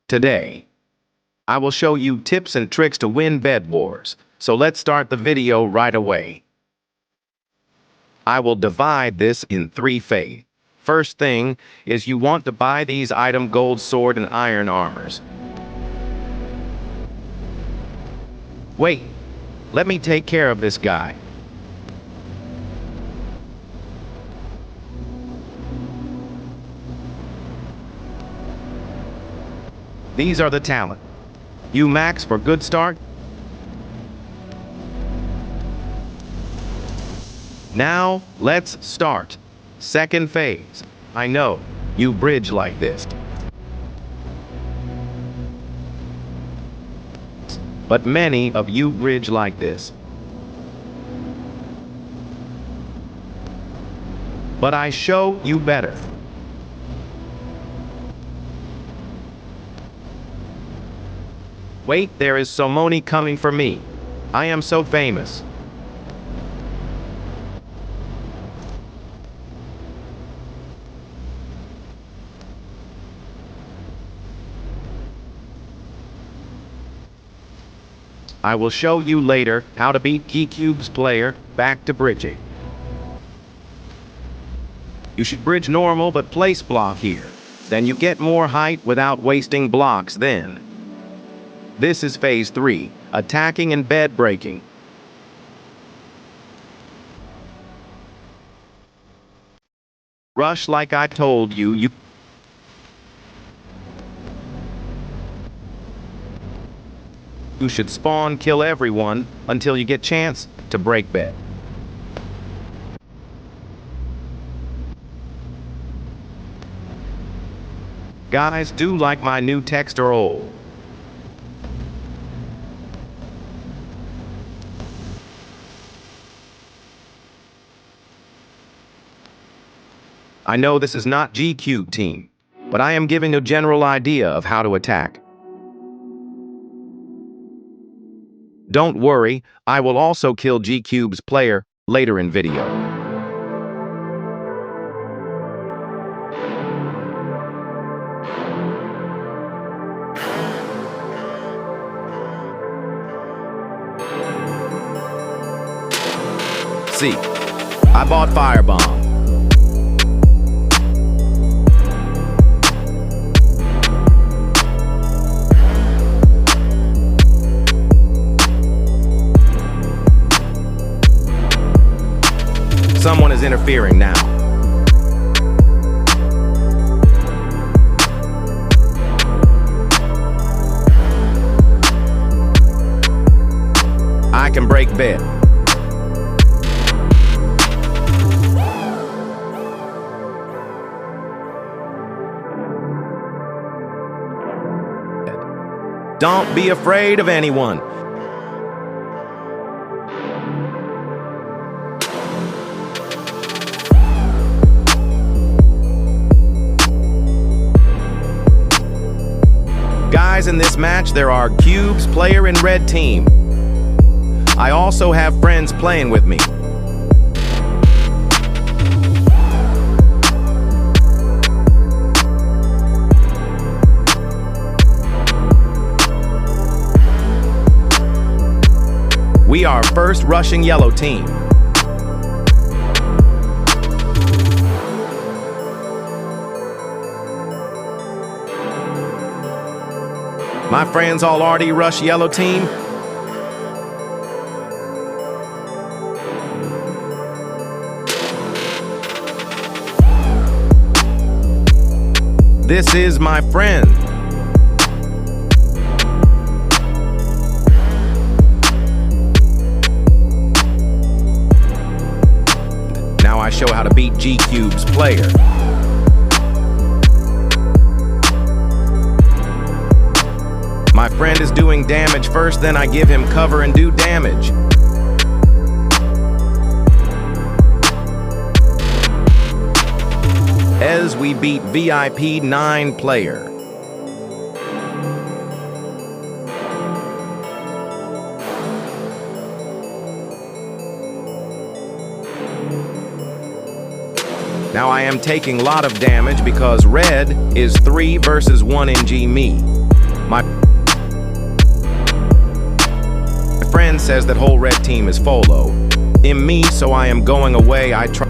Today, I will show you tips and tricks to win Bedwars, so let's start the video right away. I will divide this in 3 phases. First thing is you want to buy these item gold sword and iron armors. Wait, let me take care of this guy. These are the talent. You max for good start. Now, let's start. Second phase. I know, you bridge like this. But many of you bridge like this. But I show you better. Wait, there is so many coming for me. I am so famous. I will show you later how to beat G-Cube's player back to bridging. You should bridge normal but place block here. Then you get more height without wasting blocks then. This is phase 3, attacking and bed breaking. Rush like I told you, you should spawn kill everyone until you get chance to break bed. Guys, do like my new text or old. I know this is not G-Cube team, but I am giving a general idea of how to attack. Don't worry, I will also kill G-Cube's player later in video. See, I bought Firebomb. Someone is interfering now. I can break bed. Don't be afraid of anyone. Guys, in this match, there are Cube's player in red team. I also have friends playing with me. We are first rushing yellow team. My friends all already rush yellow team. This is my friend. Now I show how to beat G-Cube's player. My friend is doing damage first, then I give him cover and do damage. As we beat VIP 9 player. Now I am taking a lot of damage because red is 3 versus 1 NG me. My friend says that whole red team is Folo. In me, so I am going away. I try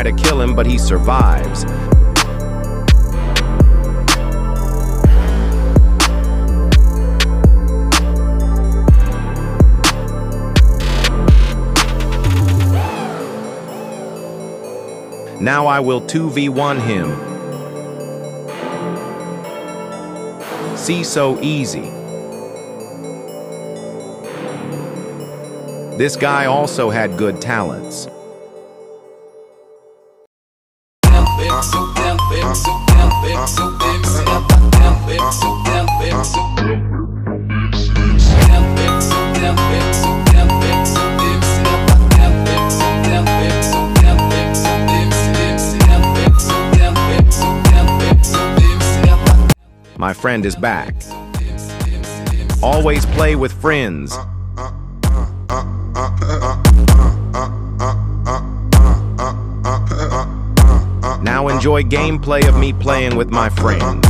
to kill him, but he survives. Now I will 2v1 him. See, so easy. This guy also had good talents. My friend is back. Always play with friends. Now enjoy gameplay of me playing with my friend.